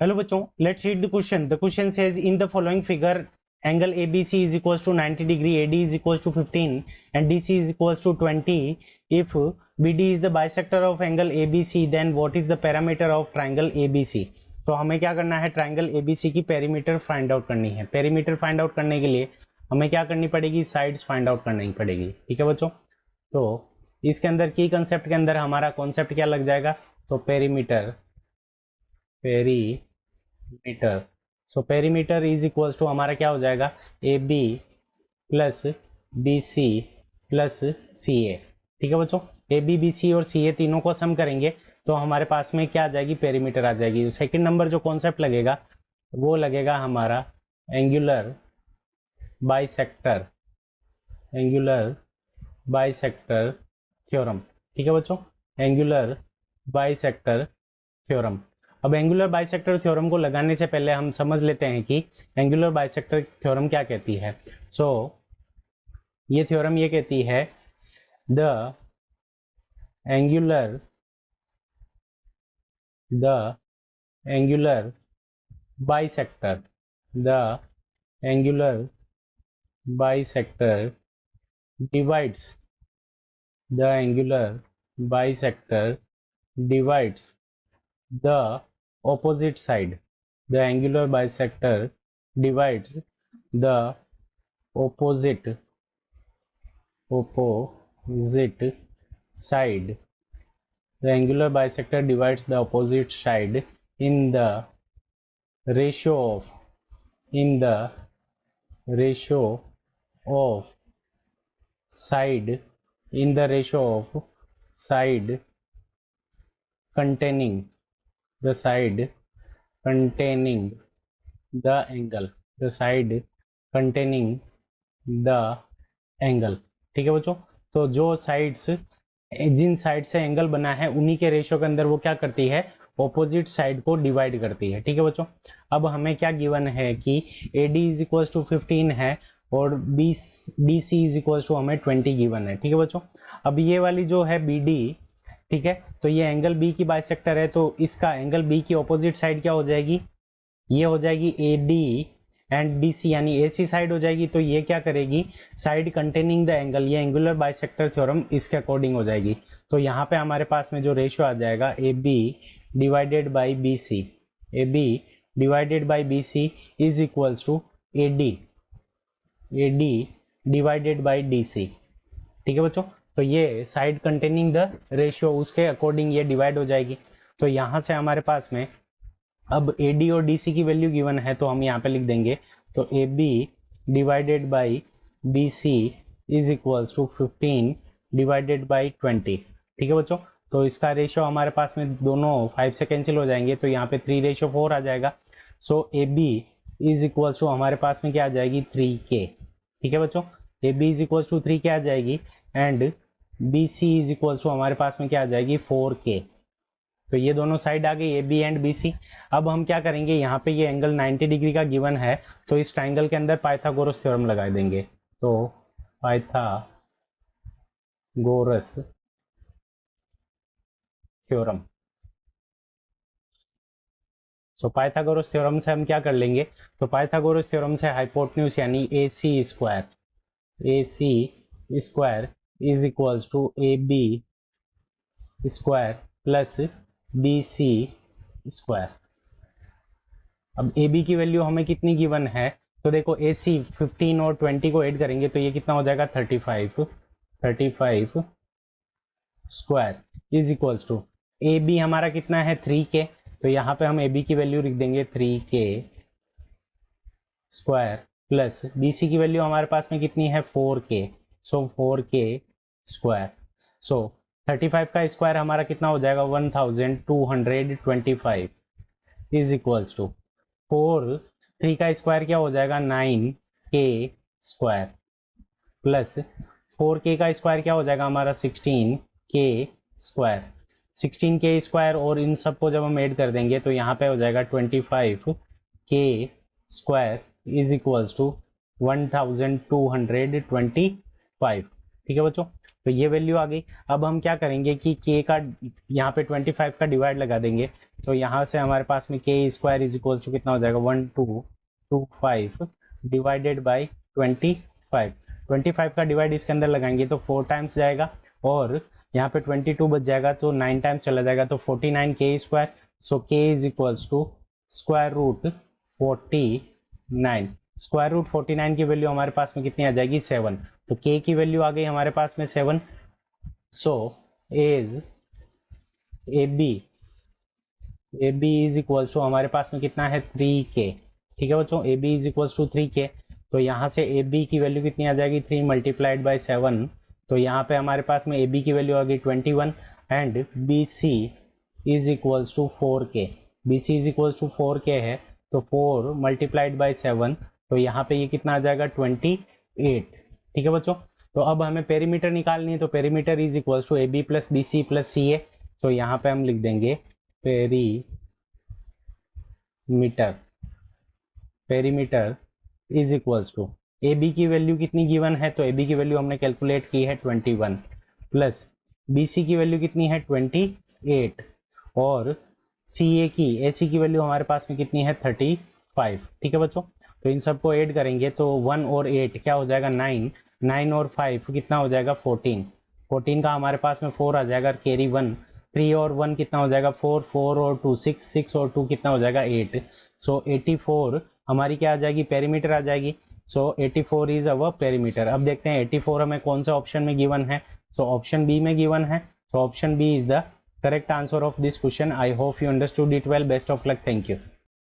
Hello बच्चों, let's read the question. The question says in the following figure angle ABC is equals to 90 degree, AD is equals to 15 and DC is equals to 20. If BD is the bisector of angle ABC, then what is the perimeter of triangle ABC? तो हमें क्या करना है, triangle ABC की perimeter find out करनी है. Perimeter find out करने के लिए हमें क्या करनी पड़ेगी, साइड्स फाइंड आउट करनी पड़ेगी. ठीक है बच्चों, तो इसके अंदर की कंसेप्ट के अंदर हमारा कॉन्सेप्ट क्या लग जाएगा, तो perimeter so perimeter is equals to हमारा क्या हो जाएगा, A B plus B C plus C A. ठीक है बच्चों, ए बी बी सी और सी ए तीनों को सम करेंगे तो हमारे पास में क्या आ जाएगी, पेरीमीटर आ जाएगी. सेकंड नंबर जो कॉन्सेप्ट लगेगा वो लगेगा हमारा एंगुलर बाइसेक्टर थ्योरम. ठीक है बच्चों, एंगुलर बाइसेक्टर थ्योरम. अब एंगुलर बाइसेक्टर थ्योरम को लगाने से पहले हम समझ लेते हैं कि एंगुलर बाइसेक्टर थ्योरम क्या कहती है. सो ये थ्योरम ये कहती है the angular bisector divides the angular bisector divides the opposite side. The angular bisector divides the opposite side. The angular bisector divides the opposite side in the ratio of side containing the angle. ठीक है बच्चों, तो जो sides जिन side से angle बना है उन्हीं के रेशियो के अंदर वो क्या करती है, ऑपोजिट साइड को डिवाइड करती है. ठीक है बच्चों, अब हमें क्या गिवन है कि AD इज इक्वल टू 15 है और BC इज इक्वल टू हमें 20 गिवन है. ठीक है बच्चों, अब ये वाली जो है BD, ठीक है, तो ये एंगल B की बाइसेक्टर है, तो इसका एंगल B की ऑपोजिट साइड क्या हो जाएगी, ये हो जाएगी AD एंड BC यानी AC साइड हो जाएगी. तो ये क्या करेगी, साइड कंटेनिंग द एंगल, ये एंगुलर बाइसेक्टर थ्योरम इसके अकॉर्डिंग हो जाएगी. तो यहाँ पे हमारे पास में जो रेशियो आ जाएगा AB divided by BC is equals to AD divided by DC. ठीक है बच्चों, तो ये साइड कंटेनिंग द रेशियो उसके अकॉर्डिंग ये डिवाइड हो जाएगी. तो यहाँ से हमारे पास में अब AD और DC की वैल्यू गिवन है तो हम यहाँ पे लिख देंगे, तो AB divided by BC is equals to 15 divided by 20. ठीक है बच्चों, तो इसका रेशियो हमारे पास में दोनों 5 से कैंसिल हो जाएंगे, तो यहाँ पे 3:4 आ जाएगा. सो AB इज इक्वल्स टू हमारे पास में क्या आ जाएगी, 3K. ठीक है बच्चों, AB is equals to 3K आ जाएगी and BC is equals to हमारे पास में क्या आ जाएगी, 4K. तो ये दोनों साइड आ गई AB एंड BC. अब हम क्या करेंगे, यहाँ पे ये एंगल 90 डिग्री का गिवन है तो इस ट्राइंगल के अंदर पाइथागोरस थ्योरम लगा देंगे. तो Pythagoras theorem, so Pythagoras theorem से हम क्या कर लेंगे, तो पाइथागोरस थ्योरम से हाइपोटेन्यूज यानी AC square is equals to AB square plus BC square. अब AB की वैल्यू हमें कितनी गिवन है, तो देखो AC 15 और 20 को ऐड करेंगे तो ये कितना हो जाएगा, 35 square is equals to AB हमारा कितना है, 3K. तो यहाँ पे हम AB की वैल्यू लिख देंगे 3K स्क्वायर प्लस BC की वैल्यू हमारे पास में कितनी है, 4K. सो 4K स्क्वायर. सो 35 का स्क्वायर हमारा कितना हो जाएगा, 1225 इज इक्वल्स टू 3 का स्क्वायर क्या हो जाएगा, 9K स्क्वायर प्लस 4K का स्क्वायर क्या हो जाएगा हमारा, 16K स्क्वायर. 16K स्क्वायर और इन सबको जब हम ऐड कर देंगे तो यहाँ पे हो जाएगा 25K square is equals to 1225. ठीक है बच्चों, तो ये वैल्यू आ गई. अब हम क्या करेंगे कि K का यहाँ पे 25 का डिवाइड लगा देंगे तो यहाँ से हमारे पास में के स्क्वायर इज इक्वल टू कितना हो जाएगा 1225 डिवाइडेड बाई 25। 25 का डिवाइड इसके अंदर लगाएंगे तो 4 टाइम्स जाएगा और यहाँ पे 22 बच जाएगा तो 9 टाइम्स चला जाएगा तो 49 के square. So K is equals to square root 49। Square root 49 की वैल्यू हमारे पास में कितनी आ जाएगी 7। तो के की वैल्यू आ गई हमारे पास में 7। So as A B is equals to हमारे पास में कितना है 3k। ठीक है बच्चों, A B is equals to 3k। तो यहाँ से ए बी की वैल्यू कितनी आ जाएगी 3 मल्टीप्लाइड बाई 7। तो यहाँ पे हमारे पास में ए बी की वैल्यू आ गई 21 and B C is equals to 4k। B C is equals to 4k है तो 4 मल्टीप्लाइड बाई 7 तो यहाँ पे ये कितना आ जाएगा 28। ठीक है बच्चों, तो अब हमें पेरीमीटर निकालनी है तो perimeter is equals to A B plus B C plus C A. तो यहाँ पे हम लिख देंगे perimeter is equals to A B की वैल्यू कितनी गिवन है तो ए बी की वैल्यू हमने कैलकुलेट की है 21 प्लस बी सी की वैल्यू कितनी है 28 और सी ए की वैल्यू हमारे पास में कितनी है 35। ठीक है बच्चों, तो इन सबको ऐड करेंगे तो 1 और 8 क्या हो जाएगा 9, 9 और 5 कितना हो जाएगा 14। 14 का हमारे पास में 4 आ जाएगा कैरी 1, 3 और 1 कितना हो जाएगा 4, 4 और 2 6, 6 और 2 कितना हो जाएगा 8। सो 84 हमारी क्या आ जाएगी पेरीमीटर आ जाएगी। सो 84 इज अवर पेरीमीटर। अब देखते हैं 84 हमें कौन सा ऑप्शन में गिवन है। सो ऑप्शन बी में गिवन है। So option B is the correct answer of this question. I hope you understood it well. Best of luck. Thank you.